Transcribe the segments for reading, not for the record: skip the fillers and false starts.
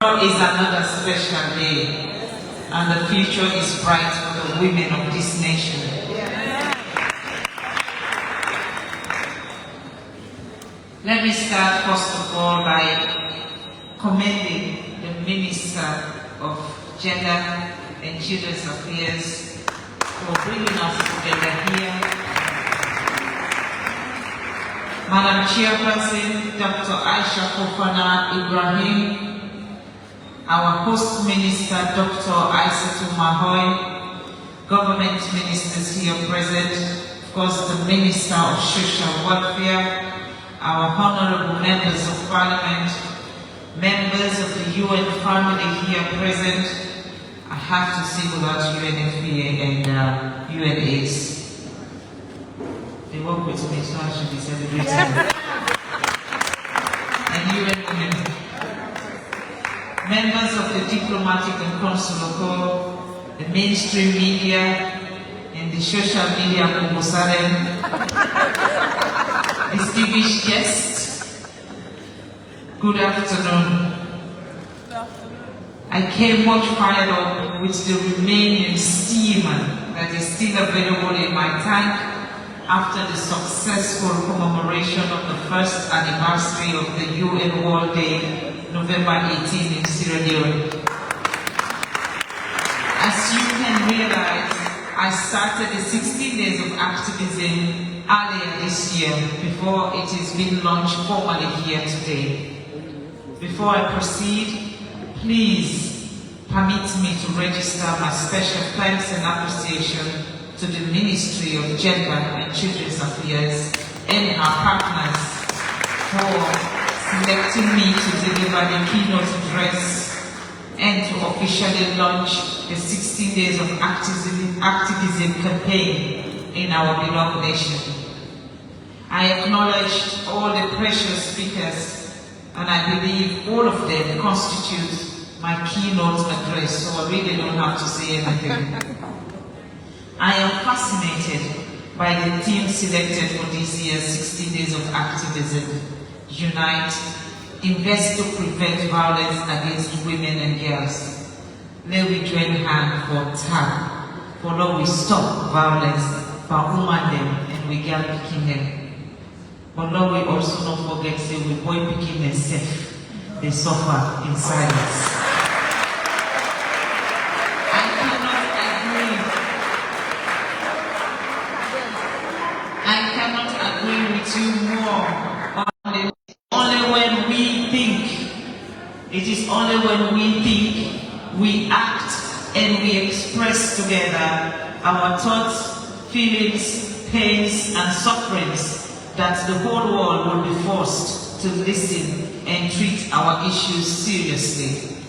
Tomorrow is another special day, and the future is bright for the women of this nation. Let me start first of all by commending the Minister of Gender and Children's Affairs for bringing us together here. Madam Chairperson, Dr. Aisha Fofana Ibrahim, our host minister, Dr. Aissatou Mahoy, government ministers here present, of course the Minister of Social Welfare, our honorable members of Parliament, members of the UN family here present. I have to say without UNFPA and UNAIDS. They work with me, so I should be celebrating. And UN Women. Members of the diplomatic and consular corps, the mainstream media, and the social media Kumbusaren, distinguished guests, good afternoon. I came much fired up with the remaining steam that is still available in my tank after the successful commemoration of the first anniversary of the UN World Day, November 18 in Sierra Leone. As you can realize, I started the 16 Days of Activism earlier this year before it is being launched formally here today. Before I proceed, please permit me to register my special thanks and appreciation to the Ministry of Gender and Children's Affairs and our partners for selecting me to deliver the keynote address and to officially launch the 16 Days of Activism campaign in our beloved nation. I acknowledge all the precious speakers, and I believe all of them constitute my keynote address, so I really don't have to say anything. I am fascinated by the theme selected for this year's 16 Days of Activism: Unite, Invest to Prevent Violence Against Women and Girls. Let we join hands for TAP, for Lord we stop violence, for woman them, and we girl picking them. But Lord we also not forget, say we boy picking them safe, they suffer in silence. You more on only when we think. It is only when we think, we act, and we express together our thoughts, feelings, pains, and sufferings that the whole world will be forced to listen and treat our issues seriously.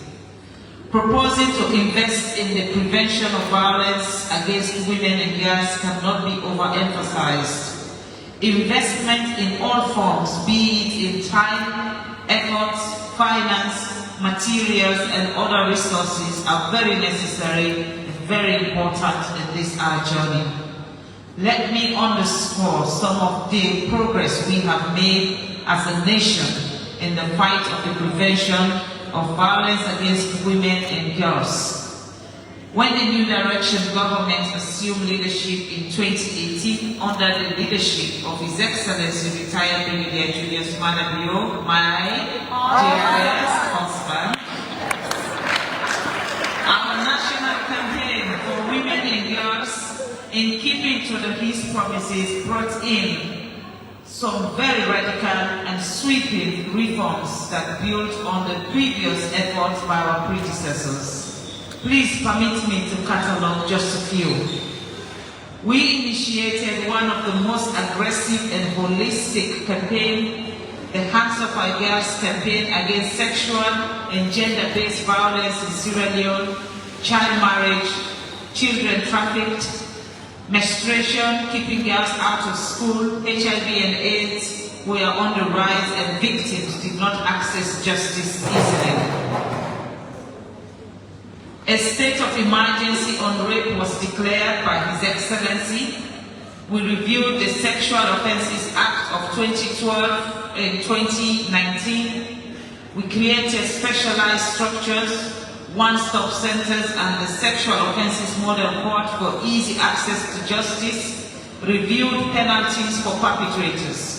Proposing to invest in the prevention of violence against women and girls cannot be overemphasized. Investment in all forms, be it in time, efforts, finance, materials, and other resources are very necessary and very important in this our journey. Let me underscore some of the progress we have made as a nation in the fight of the prevention of violence against women and girls. When the new direction government assumed leadership in 2018 under the leadership of His Excellency retired Brigadier Julius Maada Bio, my dearest husband, our national campaign for women and girls, in keeping to his promises, brought in some very radical and sweeping reforms that built on the previous efforts by our predecessors. Please permit me to catalog just a few. We initiated one of the most aggressive and holistic campaigns, the Hands Off Our Girls campaign against sexual and gender-based violence in Sierra Leone, child marriage, children trafficked, menstruation, keeping girls out of school, HIV and AIDS were on the rise and victims did not access justice easily. A state of emergency on rape was declared by His Excellency. We reviewed the Sexual Offences Act of 2012 and 2019. We created specialized structures, one-stop centers, and the Sexual Offences Model Court for easy access to justice, reviewed penalties for perpetrators.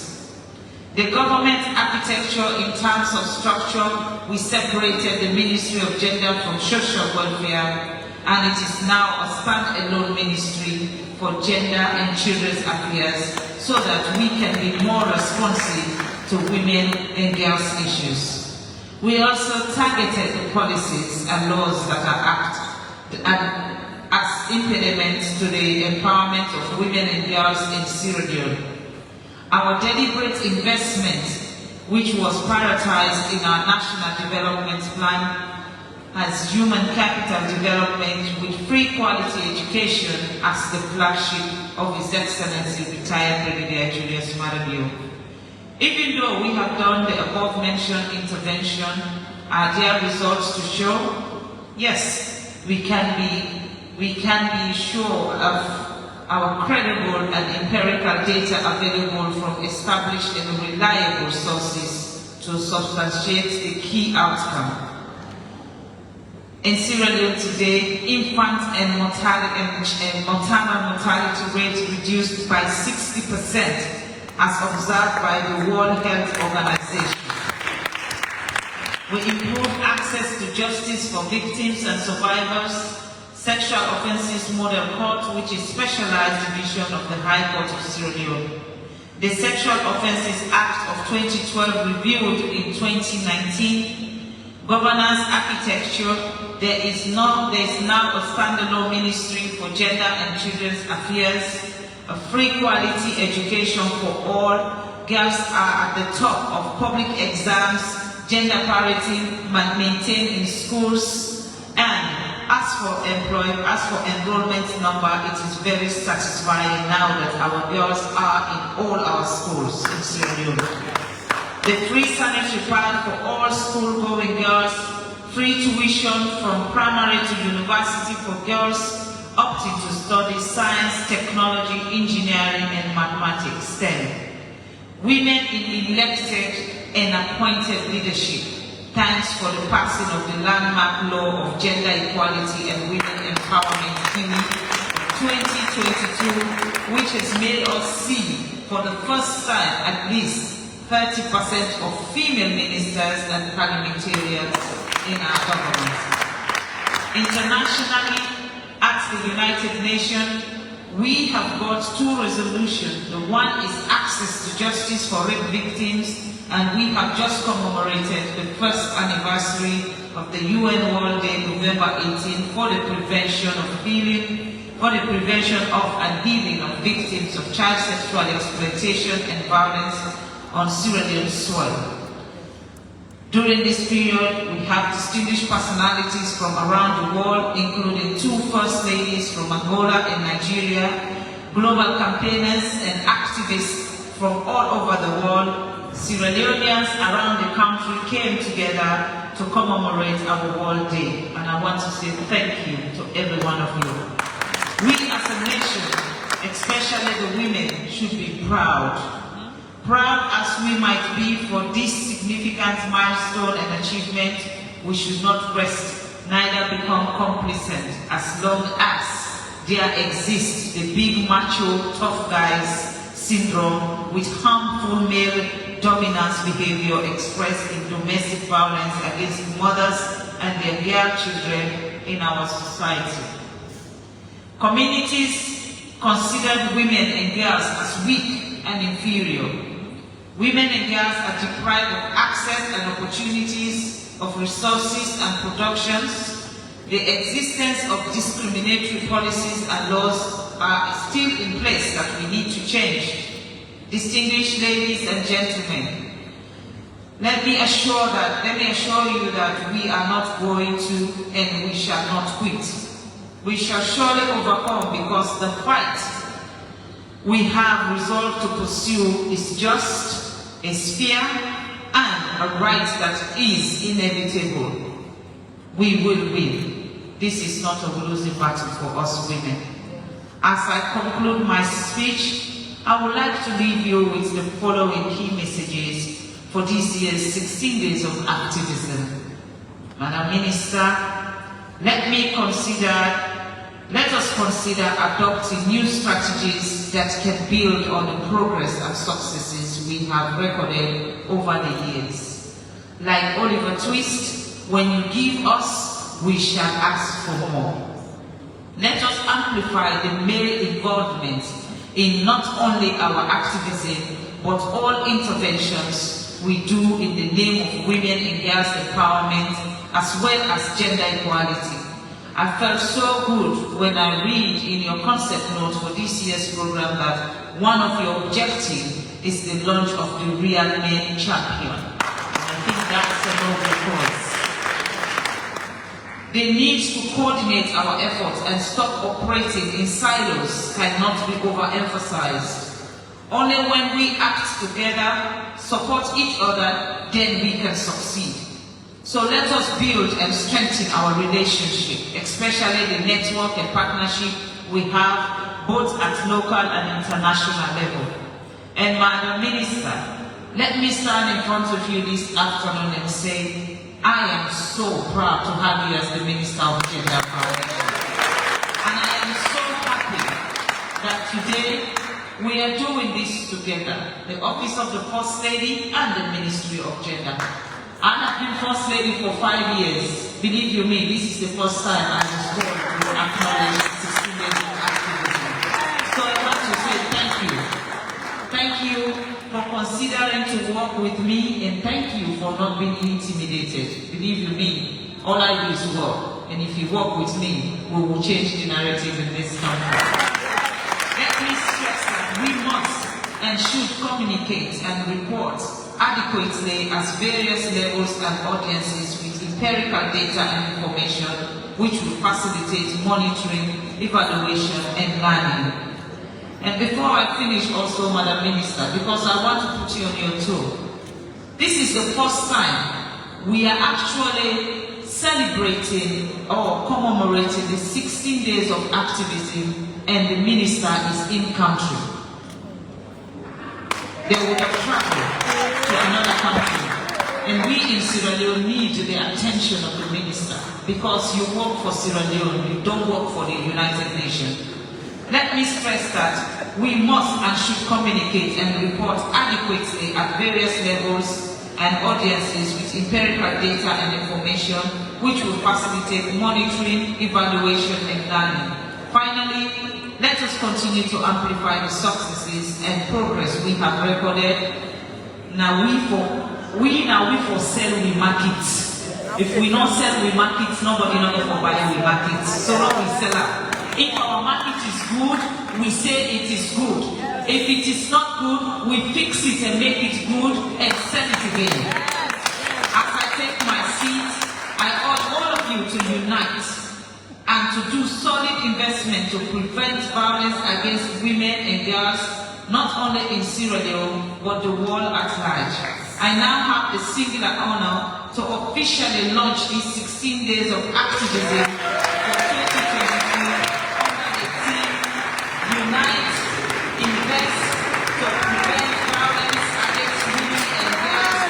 The government architecture in terms of structure, we separated the Ministry of Gender from Social Welfare, and it is now a stand-alone ministry for gender and children's affairs so that we can be more responsive to women and girls' issues. We also targeted the policies and laws that are as impediments to the empowerment of women and girls in Sierra Leone. Our deliberate investment, which was prioritized in our National Development Plan, as human capital development with free quality education as the flagship of His Excellency retired Brigadier Julius Maada Bio. Even though we have done the above-mentioned intervention, are there results to show? Yes, we can be sure of our credible and empirical data available from established and reliable sources to substantiate the key outcome. In Sierra Leone today, infant and maternal mortality rate reduced by 60% as observed by the World Health Organization. We improved access to justice for victims and survivors. Sexual Offences Model Court, which is specialized division of the High Court of Sierra Leone. The Sexual Offences Act of 2012 reviewed in 2019. Governance architecture, there is now a standalone ministry for gender and children's affairs, a free quality education for all. Girls are at the top of public exams, gender parity maintained in schools, and as for enrollment number, it is very satisfying now that our girls are in all our schools in Sierra Leone. The free sanitary pad for all school-going girls, free tuition from primary to university for girls opting to study science, technology, engineering, and mathematics, STEM. Women in elected and appointed leadership. Thanks for the passing of the landmark law of gender equality and women empowerment in 2022, which has made us see for the first time at least 30% of female ministers and parliamentarians in our government. Internationally, at the United Nations, we have got 2 resolutions. The one is access to justice for rape victims, and we have just commemorated the first anniversary of the UN World Day, November 18, for the prevention of and healing of victims of child sexual exploitation and violence on Sierra Leone soil. During this period, we have distinguished personalities from around the world, including 2 First Ladies from Angola and Nigeria, global campaigners and activists from all over the world. Sierra Leoneans around the country came together to commemorate our World Day, and I want to say thank you to every one of you. We as a nation, especially the women, should be proud. Proud as we might be for this significant milestone and achievement, we should not rest, neither become complacent as long as there exists the big macho tough guys syndrome with harmful male dominance behavior expressed in domestic violence against mothers and their girl children in our society. Communities considered women and girls as weak and inferior. Women and girls are deprived of access and opportunities of resources and productions. The existence of discriminatory policies and laws are still in place that we need to change. Distinguished ladies and gentlemen, let me assure you that we are not going to and we shall not quit. We shall surely overcome because the fight we have resolved to pursue is just, is fair, and a right that is inevitable. We will win. This is not a losing battle for us women. As I conclude my speech, I would like to leave you with the following key messages for this year's 16 Days of Activism. Madam Minister, let us consider adopting new strategies that can build on the progress and successes we have recorded over the years. Like Oliver Twist, when you give us, we shall ask for more. Let us amplify the male involvement in not only our activism, but all interventions we do in the name of women and girls empowerment, as well as gender equality. I felt so good when I read in your concept note for this year's program that one of your objectives is the launch of the Real Men Champion. I think that's a noble cause. The need to coordinate our efforts and stop operating in silos cannot be overemphasized. Only when we act together, support each other, then we can succeed. So let us build and strengthen our relationship, especially the network and partnership we have both at local and international level. And Madam Minister, let me stand in front of you this afternoon and say, I am so proud to have you as the Minister of Gender Empowerment. And I am so happy that today we are doing this together, the Office of the First Lady and the Ministry of Gender. I have been First Lady for 5 years. Believe you me, this is the first time I was called to acknowledge 16 Days of Activism. So I want to say thank you. Thank you for considering to work with me, and thank you for not being intimidated. Believe you me, all I do is work. And if you work with me, we will change the narrative in this country. Let me stress that we must and should communicate and report adequately as various levels and audiences with empirical data and information which will facilitate monitoring, evaluation and learning. And before I finish also, Madam Minister, because I want to put you on your toe, this is the first time we are actually celebrating or commemorating the 16 Days of Activism and the Minister is in country. They would have traveled to another country. And we in Sierra Leone need the attention of the Minister because you work for Sierra Leone, you don't work for the United Nations. Let me stress that we must and should communicate and report adequately at various levels and audiences with empirical data and information which will facilitate monitoring, evaluation and learning. Finally, let us continue to amplify the successes and progress we have recorded. Now we for sell, we market. If we not sell, we market, nobody not for buy, we market. So now we sell up. If our market is good, we say it is good. If it is not good, we fix it and make it good and sell it again. As I take my seat, I urge all of you to unite and to do solid investment to prevent violence against women and girls, not only in Sierra Leone, but the world at large. I now have the singular honor to officially launch these 16 Days of Activism for 2022 under the theme, Unite, Invest to Prevent Violence Against Women and Girls.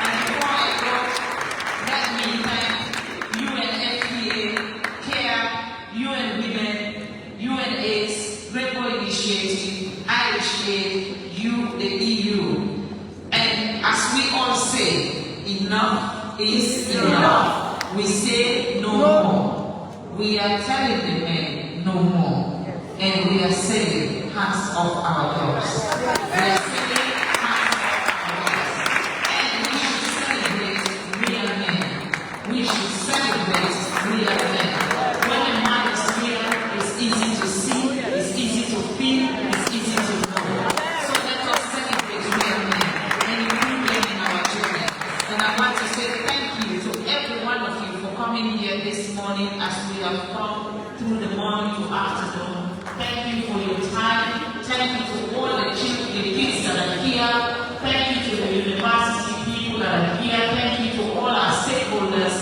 And before I go, let me thank UNFPA, CARE, UN Women, UNAIDS, Rainbow Initiative, Irish Aid, the EU. And as we all say, enough is enough. We say no more. We are telling the men no more. And we are saying hands off our doors. We are saying hands off our doors. And we should celebrate real men. We should celebrate real men. When a man is real, it's easy to see, it's easy to feel, it's easy to know. So let us celebrate real men and include them in our journey. And I want to say thank you to every one of you for coming here this morning as we have come through the morning to afternoon. Thank you for your time. Thank you to all the kids that are here. Thank you to the university people that are here. Thank you to all our stakeholders.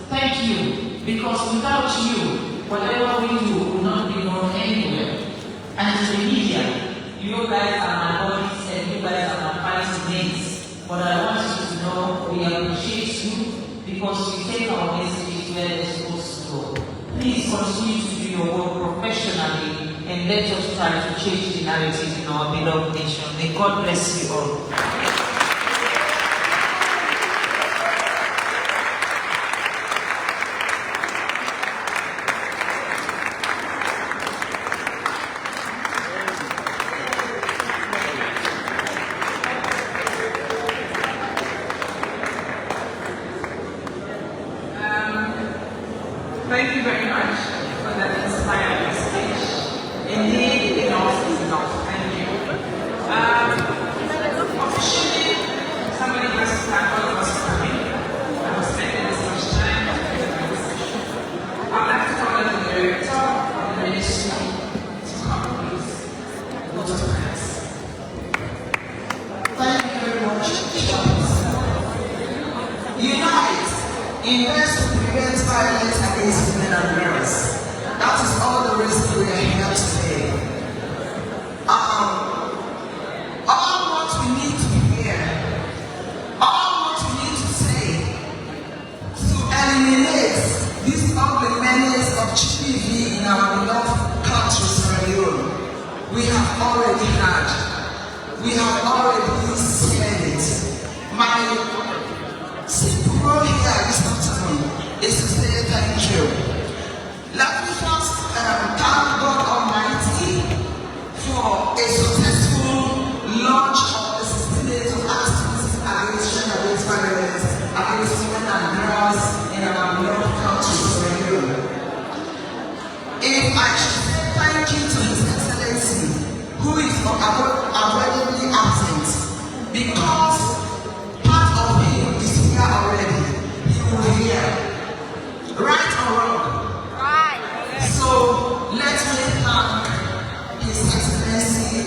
Thank you, because without you, whatever we do will not be known anywhere. And to the media, you guys are my bodies and you guys are my parents' mates. But because we take our messages where they're supposed to go. Please continue to do your work professionally and let us try to change the narrative in our beloved nation. May God bless you all. Thank you very much for that inspiring speech. Indeed, enough is enough. Thank you. Officially, somebody has to thank all of us for coming. I was spending this much time to do this session. I'd like to call on the director of the ministry to come, please. Go to class. Thank you very much. Unite. Invest to prevent violence against women and girls. That is all the reason we are here today. All what we need to hear, all what we need to say to eliminate this ugly menace of GBV in our beloved country, Sierra Leone, we have already had. We have already seen it. My simple role here this afternoon is to say thank you. Let me first thank God Almighty for a successful launch of the 16 Days of Activism against violence against women and girls in our beloved country, Sierra Leone. If I should say thank you to His Excellency, who is unavoidably absent, because part of him is here already. He will be here. Right or wrong? Right. So let me thank His Excellency,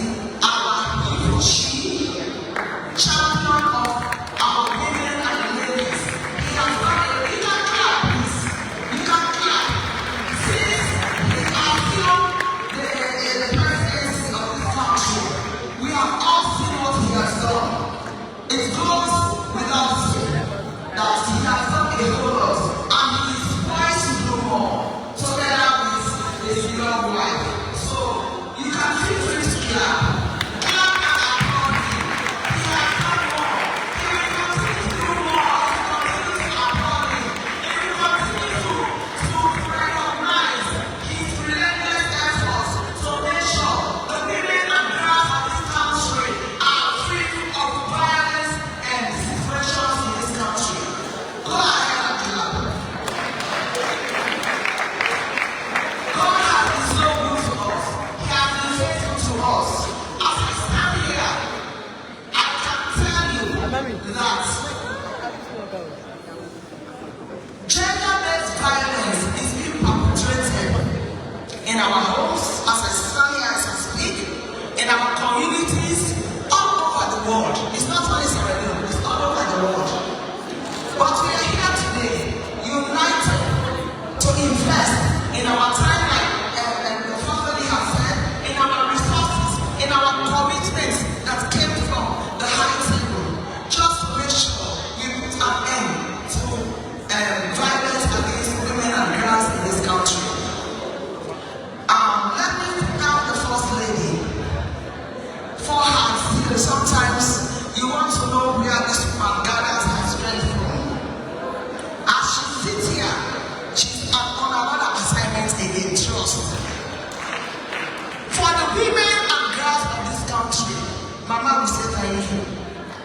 our people chief, champion of our women and ladies. He has done it. You can clap, please. You can clap. Since he assumed the presidency of this country, we have all seen what he has done. It goes without saying that he has done a whole lot, and he is poised to do more together with his young wife. So you can feel free to clap. Clap and applaud him. He has done more. He will continue to do more. He will continue to applaud him. He will continue to recognize his relentless efforts to make sure the women and girls of this country are free of violence and situations in this country. Go ahead and clap. God has been so good to us. He has been faithful to us. As I stand here, I can tell you that gender-based violence is being perpetrated in our homes, as I stand here as I speak, in our communities, all over the world. It's not only Sierra Leone, it's all over the world. But we are here today, united to invest in our time, and the first lady has said, in our resources, in our commitments that came from the high table, just to make sure we put an end to violence against women and girls in this country. Let me thank the first lady for her zeal. Sometimes you want to know where this woman gathers her strength from. As she sits here, she's on another assignment again, trust. For the women and girls of this country, Mama will say thank you.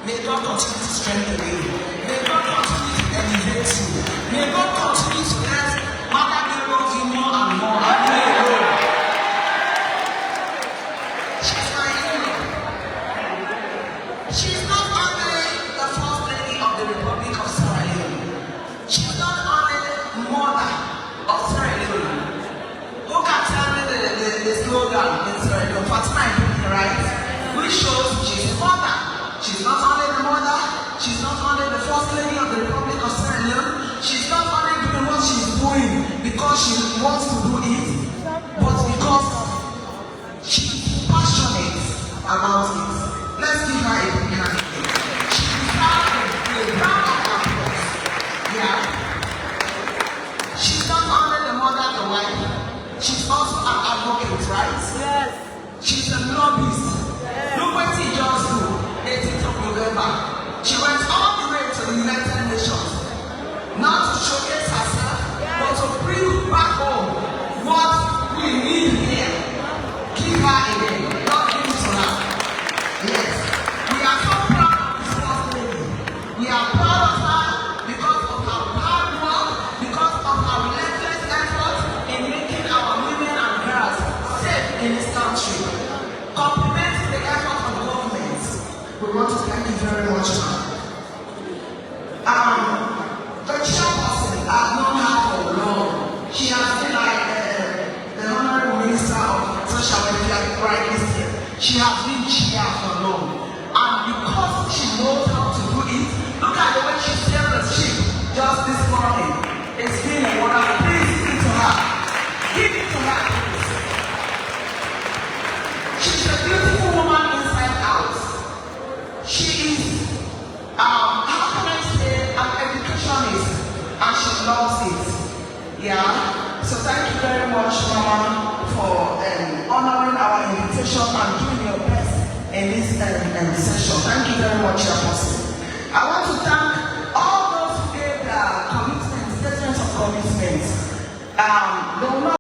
May God continue to strengthen you. May God continue to elevate you. May God continue to let Mother Bio love you more and more. She's my hero. She's not only the first lady of the Republic of Sierra Leone. She's not only mother of Sierra Leone. Who can tell me the slogan in Sierra Leone? Fatima Maada, right? Which shows she's mother. She's not only the mother, she's not only the first lady of the Republic of Sierra Leone. She's not only doing what she's doing because she wants to do it, but because she's passionate about it. Let's give her a big hand. She's proud of applause. Yeah. she's also an advocate, right? Yes. She's a lobbyist. Look what she just do, 18th of November. She went all the way to the United Nations, not to showcase herself, but to bring back home what we need here. Give her again, not give it to her. Yes. We are so proud of this first lady. We are proud of her because of her hard work, because of her relentless effort in making our women and girls safe in this country. Complementing the effort of government. We want to thank you very much, ma'am. The chairperson, I've known her for long. She has been like the Honorable Minister of Social Welfare right this year. She has been chair for long. And because she knows how to do it, look at the way she sailed the ship just this morning. It's been a wonderful. Please give it to her. Give it to her, please. She's a beautiful woman inside out. She is, how can I say, an educationist, and she loves it. Yeah. So thank you very much, Mama, for honoring our invitation and doing your best in this session. Thank you very much, Apostle. I want